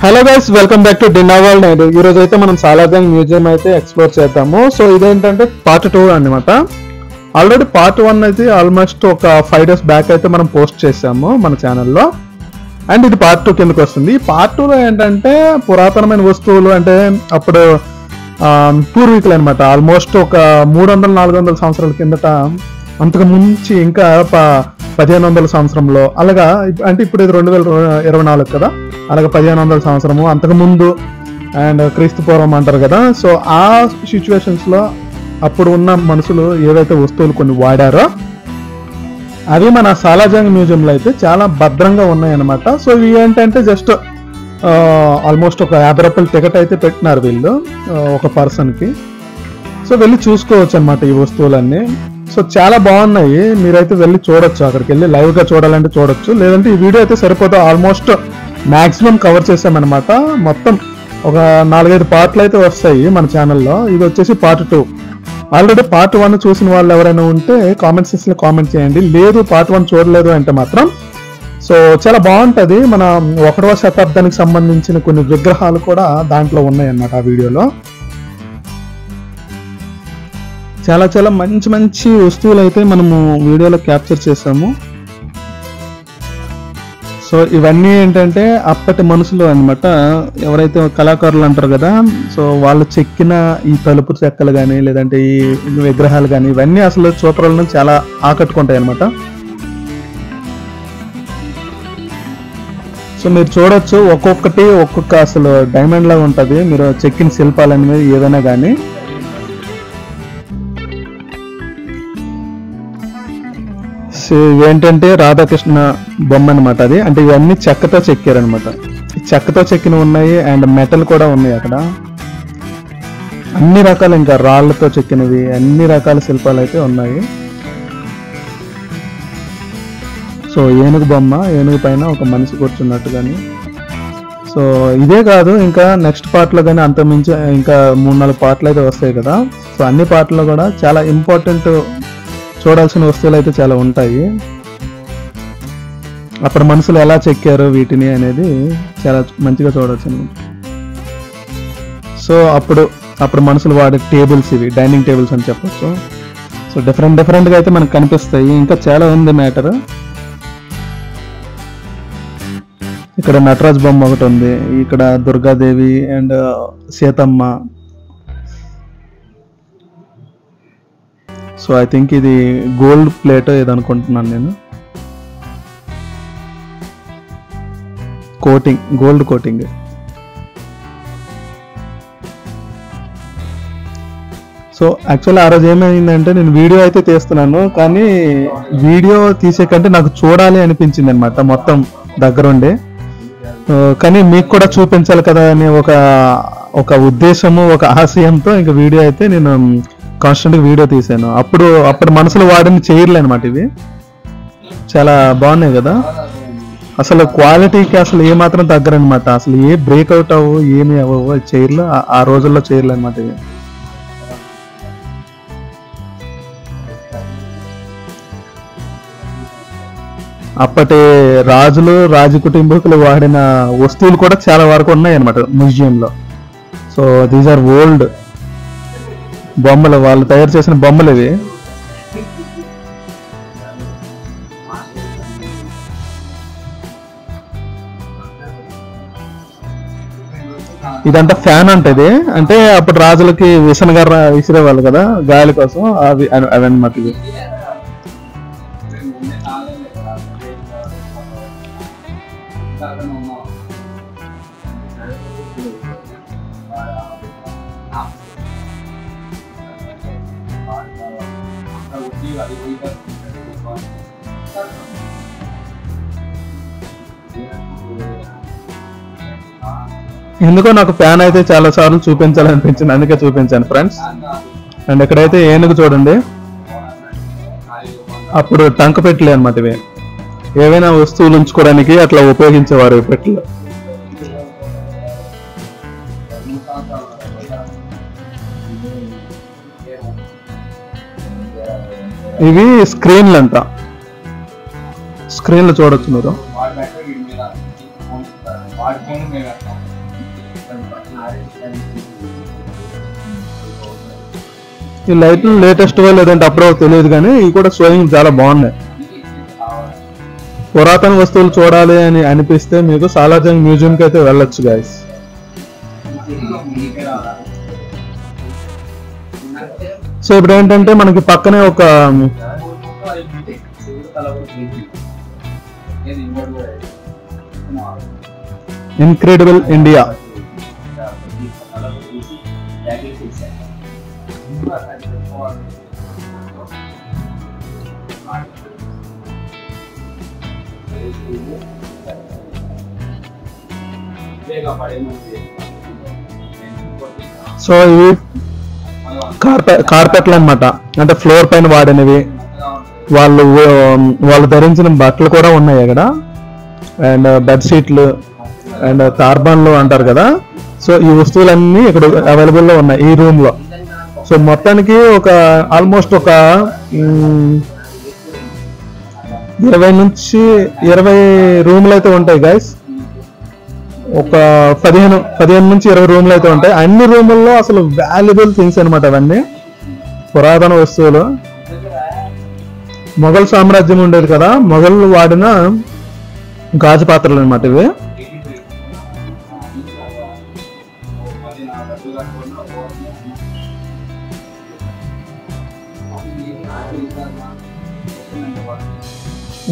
Hello guys, welcome back to డిన్నా world. ఈ రోజు అయితే మనం సాలార్జంగ్ మ్యూజియం అయితే ఎక్స్ప్లోర్ చేద్దాము. సో ఇదేంటంటే పార్ట్ 2 అన్నమాట. ఆల్రెడీ పార్ట్ 1 అయితే ఆల్మోస్ట్ ఒక 5 days బ్యాక్ అయితే మనం పోస్ట్ చేసాము మన ఛానల్లో. అండ్ ఇది పార్ట్ 2 కిందకి వస్తుంది. ఈ పార్ట్ 2లో ఏంటంటే పురాతనమైన వస్తువులు, అంటే అప్పుడు పూర్వీకులు అనమాట. ఆల్మోస్ట్ ఒక 300-400 సంవత్సరాల కిందట, అంతకు ముంచి ఇంకా 1500 సంవత్సరంలో, అలాగా అంటే ఇప్పుడు ఇది 2024 కదా, అలాగే 1500 సంవత్సరము అంతకుముందు అండ్ క్రీస్తు పూర్వం అంటారు కదా. సో ఆ సిచ్యువేషన్స్లో అప్పుడు ఉన్న మనుషులు ఏవైతే వస్తువులు కొన్ని వాడారో అవి మన సాలార్జంగ్ మ్యూజియంలో అయితే చాలా భద్రంగా ఉన్నాయన్నమాట. సో ఇవి ఏంటంటే జస్ట్ ఆల్మోస్ట్ ఒక 50 రూపాయల టికెట్ అయితే పెట్టినారు వీళ్ళు ఒక పర్సన్కి. సో వెళ్ళి చూసుకోవచ్చు అనమాట ఈ వస్తువులన్నీ. సో చాలా బాగున్నాయి, మీరైతే వెళ్ళి చూడొచ్చు. అక్కడికి వెళ్ళి లైవ్గా చూడాలంటే చూడొచ్చు, లేదంటే ఈ వీడియో అయితే సరిపోతుంది. ఆల్మోస్ట్ మ్యాక్సిమం కవర్ చేసామన్నమాట. మొత్తం ఒక 4-5 పార్ట్లు అయితే వస్తాయి మన ఛానల్లో. ఇది వచ్చేసి పార్ట్ 2. ఆల్రెడీ పార్ట్ 1 చూసిన వాళ్ళు ఎవరైనా ఉంటే కామెంట్ సెక్షన్లో కామెంట్ చేయండి. లేదు పార్ట్ 1 చూడలేదు అంటే మాత్రం, సో చాలా బాగుంటుంది. మన 1వ శతాబ్దానికి సంబంధించిన కొన్ని విగ్రహాలు కూడా దాంట్లో ఉన్నాయి అన్నమాట ఆ వీడియోలో. చాలా చాలా మంచి మంచి వస్తువులు అయితే మనము వీడియోలో క్యాప్చర్ చేసాము. సో ఇవన్నీ ఏంటంటే అప్పటి మనుషులు అనమాట, ఎవరైతే కళాకారులు అంటారు కదా. సో వాళ్ళు చెక్కిన ఈ తలుపు చెక్కలు కానీ, లేదంటే ఈ విగ్రహాలు కానీ, ఇవన్నీ అసలు చూపరాలను చాలా ఆకట్టుకుంటాయి అనమాట. సో మీరు చూడొచ్చు, ఒక్కొక్కటి ఒక్కొక్క అసలు డైమండ్ లాగా ఉంటుంది. మీరు చెక్కిన శిల్పాలు అనేవి ఏదైనా కానీ. ఏంటంటే రాధాకృష్ణ బొమ్మ అనమాట అది. అంటే ఇవన్నీ చెక్కతో చెక్కారనమాట. చెక్కతో చెక్కినవి ఉన్నాయి అండ్ మెటల్ కూడా ఉన్నాయి అక్కడ. అన్ని రకాల, ఇంకా రాళ్లతో చెక్కినవి, అన్ని రకాల శిల్పాలు అయితే ఉన్నాయి. సో ఏనుగు బొమ్మ, ఏనుగు పైన ఒక మనిషి కూర్చున్నట్టు కానీ. సో ఇదే కాదు, ఇంకా నెక్స్ట్ పార్ట్లో కానీ అంతమించి ఇంకా 3-4 పార్ట్లు అయితే వస్తాయి కదా. సో అన్ని పార్ట్లో కూడా చాలా ఇంపార్టెంట్ చూడాల్సిన వస్తువులు అయితే చాలా ఉంటాయి. అప్పుడు మనుషులు ఎలా చెక్కారు వీటిని అనేది చాలా మంచిగా చూడవచ్చు అనమాట. సో అప్పుడు మనుషులు వాడే టేబుల్స్, ఇవి డైనింగ్ టేబుల్స్ అని చెప్పచ్చు. సో డిఫరెంట్గా అయితే మనకు కనిపిస్తాయి. ఇంకా చాలా ఉంది మ్యాటర్. ఇక్కడ నటరాజ్ బొమ్మ ఒకటి ఉంది, ఇక్కడ Durgadevi and Seethamma. So I think ఇది గోల్డ్ ప్లేట్ ఏదనుకుంటున్నాను నేను. Coating, gold coating. So actually ఆ రోజు ఏమైందంటే, నేను వీడియో అయితే తీస్తున్నాను, కానీ వీడియో తీసే కంటే నాకు చూడాలి అనిపించింది అనమాట మొత్తం దగ్గరుండి. కానీ మీకు కూడా చూపించాలి కదా అనే ఒక ఉద్దేశము, ఒక ఆశయంతో ఇంకా వీడియో అయితే నేను కాన్స్టెంట్గా వీడియో తీసాను. అప్పుడు మనసులో వాడిన చైర్లు అనమాట ఇవి. చాలా బాగున్నాయి కదా. అసలు క్వాలిటీకి అసలు ఏమాత్రం తగ్గరనమాట. అసలు ఏ బ్రేక్అవుట్ అవ్వవు, ఏమి అవ్వవు చైర్లు. ఆ రోజుల్లో చైర్లు అనమాట ఇవి. అప్పటి రాజులు, రాజ కుటుంబీకులు వాడిన వస్తువులు కూడా చాలా వరకు ఉన్నాయి అనమాట మ్యూజియంలో. సో దీస్ ఆర్ ఓల్డ్ బొమ్మలు, వాళ్ళు తయారు చేసిన బొమ్మలు ఇవి. ఇదంతా ఫ్యాన్ అంటది, అంటే అప్పుడు రాజులకి విసనగర్ర విసిరేవాళ్ళు కదా గాలి కోసం, అవి అన్నమాట ఇవి. ఎందుకో నాకు ఫ్యాన్ అయితే చాలా సార్లు చూపించాలనిపించింది, అందుకే చూపించాను ఫ్రెండ్స్. అండ్ ఇక్కడైతే ఏనుగు చూడండి. అప్పుడు టంక పెట్టలే అనమాట ఇవి. ఏవైనా వస్తువులు ఉంచుకోవడానికి అట్లా ఉపయోగించేవారు ఈ పెట్టెలు. ఇవి స్క్రీన్లు అంట, స్క్రీన్లు చూడొచ్చు మీరు. ఈ లైట్లు లేటెస్ట్ లేదంటే అప్పుడో తెలియదు కానీ ఇవి కూడా షోయింగ్ చాలా బాగున్నాయి. పురాతన వస్తువులు చూడాలి అని అనిపిస్తే మీకు సాలార్జంగ్ మ్యూజియంకి అయితే వెళ్ళొచ్చు గైస్. సో ఇప్పుడు ఏంటంటే మనకి పక్కనే ఒక ఇన్క్రెడిబుల్ ఇండియా సో ఇవి కార్పెట్లు అన్నమాట, అంటే ఫ్లోర్ పైన వాడినవి. వాళ్ళు ధరించిన బట్టలు కూడా ఉన్నాయి అక్కడ, అండ్ బెడ్షీట్లు అండ్ తార్బాన్లు అంటారు కదా. సో ఈ వస్తువులన్నీ ఇక్కడ అవైలబుల్ లో ఉన్నాయి ఈ రూమ్ లో. సో మొత్తానికి ఒక ఆల్మోస్ట్ ఒక 20 నుంచి 20 రూమ్లు అయితే ఉంటాయి గైస్. ఒక 15 నుంచి 20 రూమ్లు అయితే ఉంటాయి. అన్ని రూముల్లో అసలు వాల్యుబుల్ థింగ్స్ అనమాట, అవన్నీ పురాతన వస్తువులు. మొఘల్ సామ్రాజ్యం ఉండేది కదా, మొఘలు వాడిన గాజు పాత్రలు అనమాట ఇవి.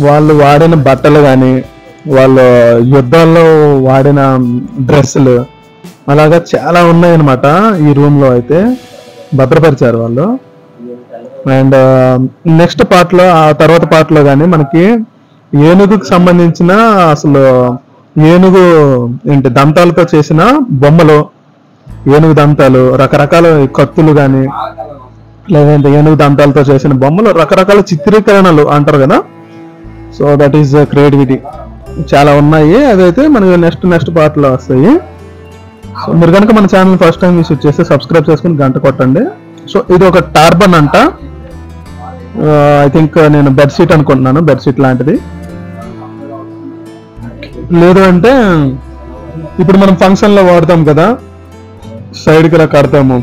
వాళ్ళు వాడిన బట్టలు కానీ, వాళ్ళు యుద్ధాల్లో వాడిన డ్రెస్సులు, అలాగా చాలా ఉన్నాయన్నమాట ఈ రూమ్ లో అయితే భద్రపరిచారు వాళ్ళు. అండ్ నెక్స్ట్ పార్ట్ లో, ఆ తర్వాత పార్ట్ లో కానీ మనకి ఏనుగుకి సంబంధించిన అసలు ఏనుగు ఏంటి దంతాలతో చేసిన బొమ్మలు, ఏనుగు దంతాలు, రకరకాల కత్తులు కానీ లేదంటే ఏనుగు దంతాలతో చేసిన బొమ్మలు, రకరకాల చిత్రీకరణలు అంటారు కదా. సో దట్ ఈస్ క్రియేటివిటీ చాలా ఉన్నాయి. అదైతే మనకి నెక్స్ట్ పార్ట్ లో వస్తాయి. సో మీరు కనుక మన ఛానల్ ఫస్ట్ టైం విజిట్ చేస్తే సబ్స్క్రైబ్ చేసుకుని గంట కొట్టండి. సో ఇది ఒక టార్బన్ అంట, ఐ థింక్ నేను బెడ్షీట్ అనుకుంటున్నాను, బెడ్షీట్ లాంటిది. లేదు అంటే ఇప్పుడు మనం ఫంక్షన్ లో వాడతాం కదా, సైడ్కి ఇలా కడతాము,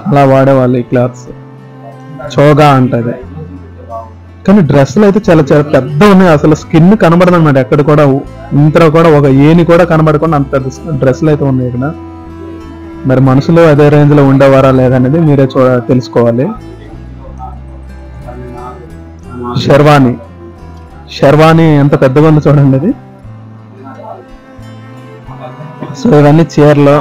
అలా వాడేవాళ్ళు ఈ క్లాత్స్. చోగా అంటది. కానీ డ్రెస్సులు అయితే చాలా చాలా పెద్ద ఉన్నాయి, అసలు స్కిన్ కనబడదు అనమాట ఎక్కడ కూడా. ఇంతలో కూడా ఒక ఏని కూడా కనబడకుండా అంత పెద్ద డ్రెస్సులు అయితే ఉన్నాయి ఇక్కడ. మరి మనుషులు అదే రేంజ్ లో ఉండేవారా లేదనేది మీరే తెలుసుకోవాలి. షెర్వానీ ఎంత పెద్దగా ఉంది చూడండి అది. సో ఇవన్నీ చీరలు,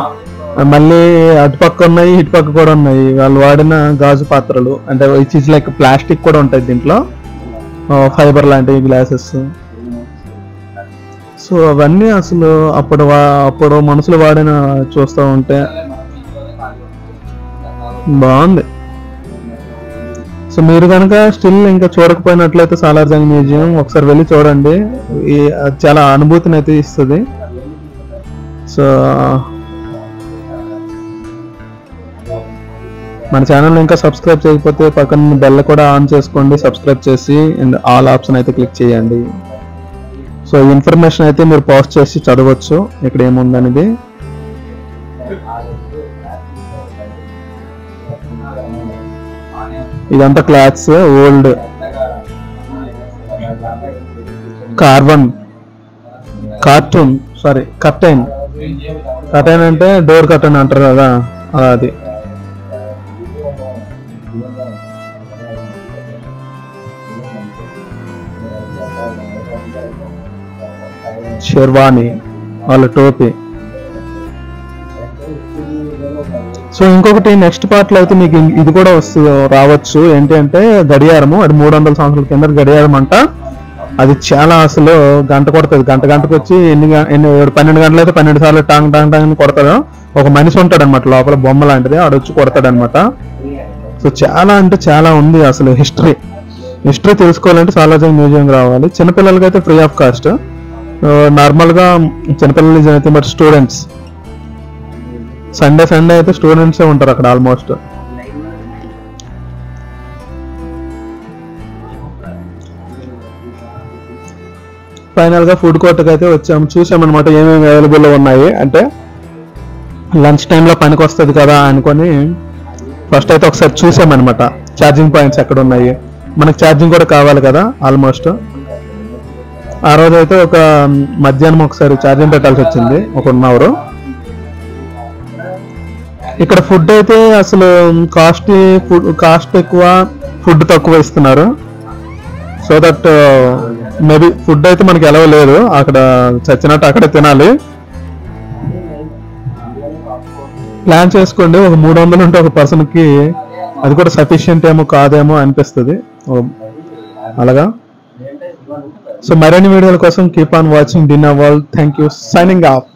మళ్ళీ అటుపక్క ఉన్నాయి ఇటుపక్క కూడా ఉన్నాయి. వాళ్ళు వాడిన గాజు పాత్రలు, అంటే ఇట్స్ లైక్ ప్లాస్టిక్ కూడా ఉంటాయి దీంట్లో, ఫైబర్ లాంటి గ్లాసెస్. సో అవన్నీ అసలు అప్పుడు మనుషులు వాడిన చూస్తూ ఉంటే బాగుంది. సో మీరు కనుక స్టిల్ ఇంకా చూడకపోయినట్లయితే సాలార్జంగ్ మ్యూజియం ఒకసారి వెళ్ళి చూడండి, చాలా అనుభూతిని అయితే ఇస్తుంది. సో మన ఛానల్ ఇంకా సబ్స్క్రైబ్ చేయకపోతే పక్కన బెల్ కూడా ఆన్ చేసుకోండి, సబ్స్క్రైబ్ చేసి అండ్ ఆల్ ఆప్షన్ అయితే క్లిక్ చేయండి. సో ఇన్ఫర్మేషన్ అయితే మీరు పాజ్ చేసి చదవచ్చు ఇక్కడ ఏముందనేది. ఇదంతా క్లాత్స్, ఓల్డ్ కర్టైన్ అంటే డోర్ కర్టైన్ అంటారు కదా, అది. షెర్వానీ వాళ్ళ టోపీ. సో ఇంకొకటి నెక్స్ట్ పార్ట్ లో అయితే మీకు ఇది కూడా రావచ్చు, ఏంటి అంటే గడియారము. అది 300 సంవత్సరాల కింద గడియారం అంట. అది చాలా అసలు గంట కొడుతుంది, గంటకు వచ్చి 12 గంటలు అయితే 12 సార్లు టాంగ్ టాంగ్ టాంగ్ అని కొడతాడు. ఒక మనిషి ఉంటాడు అనమాట లోపల, బొమ్మ లాంటిది, ఆడొచ్చి కొడతాడు అనమాట. సో చాలా అంటే చాలా ఉంది అసలు హిస్టరీ తెలుసుకోవాలంటే సాలార్జంగ్ మ్యూజియం రావాలి. చిన్నపిల్లలకి అయితే ఫ్రీ ఆఫ్ కాస్ట్. నార్మల్ గా చిన్నపిల్లలు అయితే బట్ స్టూడెంట్స్ సండే అయితే స్టూడెంట్సే ఉంటారు అక్కడ ఆల్మోస్ట్. ఫైనల్ గా ఫుడ్ కోర్ట్కి అయితే వచ్చాము, చూసామన్నమాట ఏమేమి అవైలబుల్ ఉన్నాయి. అంటే లంచ్ టైంలో పనికి వస్తుంది కదా అనుకొని ఫస్ట్ అయితే ఒకసారి చూసామన్నమాట ఛార్జింగ్ పాయింట్స్ ఎక్కడ ఉన్నాయి. మనకు ఛార్జింగ్ కూడా కావాలి కదా ఆల్మోస్ట్. ఆ రోజు అయితే ఒక మధ్యాహ్నం ఒకసారి ఛార్జింగ్ పెట్టాల్సి వచ్చింది, ఒక 1 అవర్. ఇక్కడ ఫుడ్ అయితే అసలు కాస్ట్ ఎక్కువ, ఫుడ్ తక్కువ ఇస్తున్నారు. సో దట్ మేబీ ఫుడ్ అయితే మనకి ఎలా లేదు, అక్కడ చచ్చినట్టు అక్కడే తినాలి. ప్లాన్ చేసుకోండి, ఒక 300 ఉంటే ఒక పర్సన్కి అది కూడా సఫిషియంట్ ఏమో కాదేమో అనిపిస్తుంది అలాగా. సో మరిన్ని వీడియోల కోసం keep on watching dinner world. Thank you, signing off.